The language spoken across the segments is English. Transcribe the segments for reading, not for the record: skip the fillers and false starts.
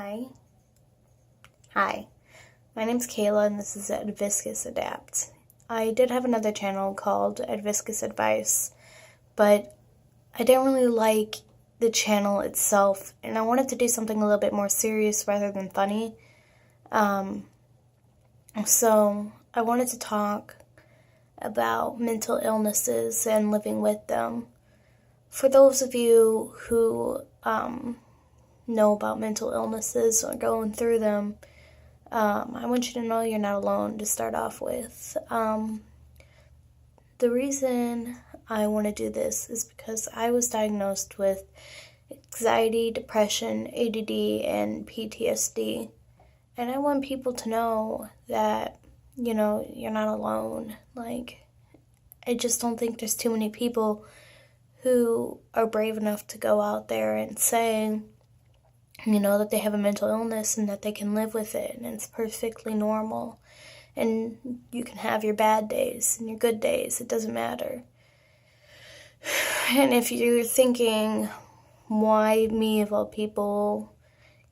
Hi. Hi. My name's Kayla and this is Adviscus Adapt. I did have another channel called Adviscus Advice, but I didn't really like the channel itself and I wanted to do something a little bit more serious rather than funny. So I wanted to talk about mental illnesses and living with them. For those of you who know about mental illnesses or going through them, I want you to know you're not alone to start off with. The reason I want to do this is because I was diagnosed with anxiety, depression, ADD, and PTSD. And I want people to know that, you're not alone. I just don't think there's too many people who are brave enough to go out there and say, that they have a mental illness and that they can live with it and it's perfectly normal. And you can have your bad days and your good days. It doesn't matter. And if you're thinking, why me of all people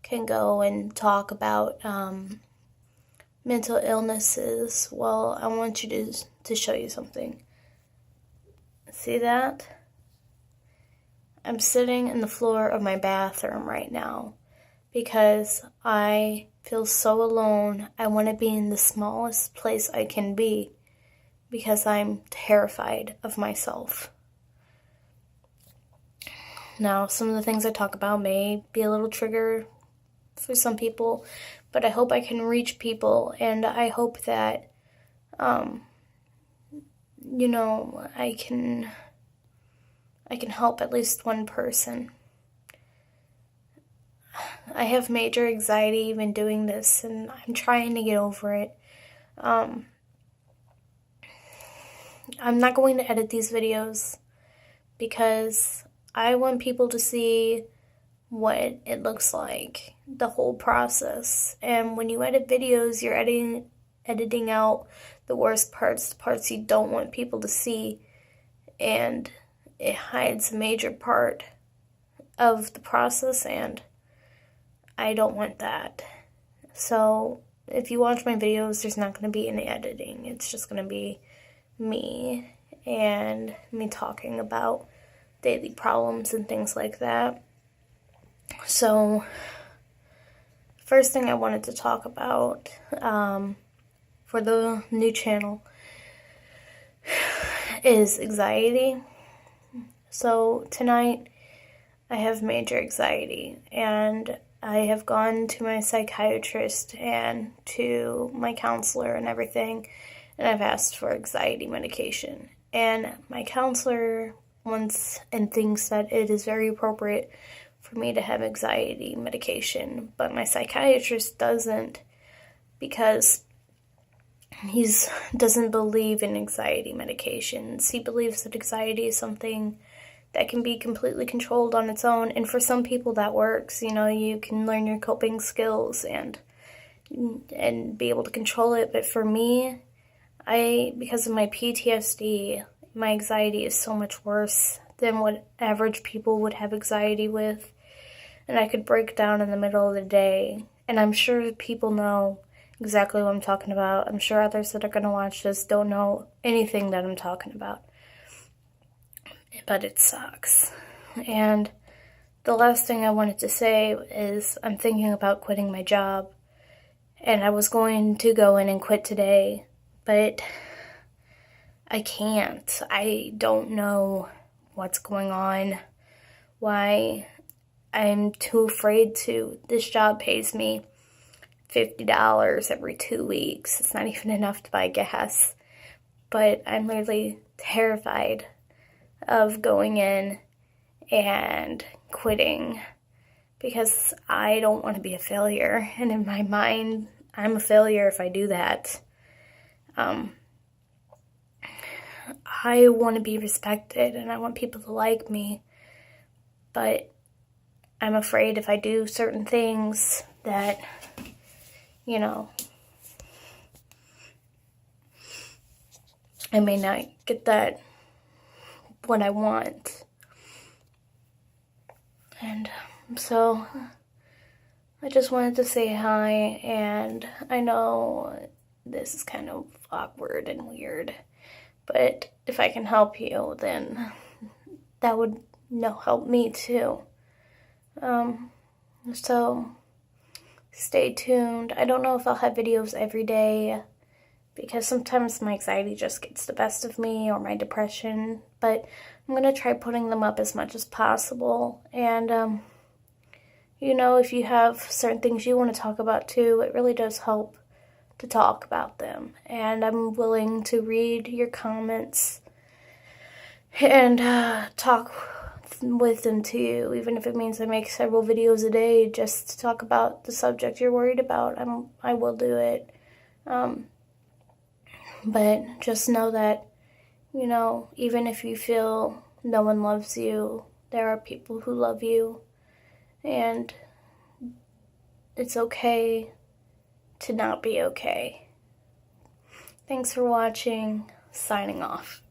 can go and talk about mental illnesses, well, I want you to show you something. See that? I'm sitting in the floor of my bathroom right now because I feel so alone. I want to be in the smallest place I can be because I'm terrified of myself. Now, some of the things I talk about may be a little trigger for some people, but I hope I can reach people, and I hope that, I can help at least one person. I have major anxiety even doing this, and I'm trying to get over it. I'm not going to edit these videos because I want people to see what it looks like, the whole process. And when you edit videos, you're editing out the worst parts, the parts you don't want people to see, and it hides a major part of the process, and I don't want that. So if you watch my videos, there's not going to be any editing. It's just going to be me and me talking about daily problems and things like that. So first thing I wanted to talk about for the new channel is anxiety. So tonight I have major anxiety, and I have gone to my psychiatrist and to my counselor and everything, and I've asked for anxiety medication. And my counselor wants and thinks that it is very appropriate for me to have anxiety medication, but my psychiatrist doesn't, because he doesn't believe in anxiety medications. He believes that anxiety is something that can be completely controlled on its own, and for some people that works. You can learn your coping skills and be able to control it, but for me, because of my PTSD, my anxiety is so much worse than what average people would have anxiety with, and I could break down in the middle of the day, and I'm sure people know exactly what I'm talking about. I'm sure others that are going to watch this don't know anything that I'm talking about. But it sucks. And the last thing I wanted to say is I'm thinking about quitting my job. And I was going to go in and quit today, but I can't. I don't know what's going on, why I'm too afraid to. This job pays me $50 every 2 weeks. It's not even enough to buy gas. But I'm really terrified of going in and quitting because I don't want to be a failure. And in my mind, I'm a failure if I do that. I want to be respected and I want people to like me, but I'm afraid if I do certain things that, I may not get that what I want. And so I just wanted to say hi, and I know this is kind of awkward and weird, but if I can help you, then that would help me too. So stay tuned. I don't know if I'll have videos every day because sometimes my anxiety just gets the best of me, or my depression, but I'm gonna try putting them up as much as possible. And if you have certain things you want to talk about too, it really does help to talk about them. And I'm willing to read your comments and talk with them too, even if it means I make several videos a day just to talk about the subject you're worried about. I will do it. But just know that, even if you feel no one loves you, there are people who love you, and it's okay to not be okay. Thanks for watching. Signing off.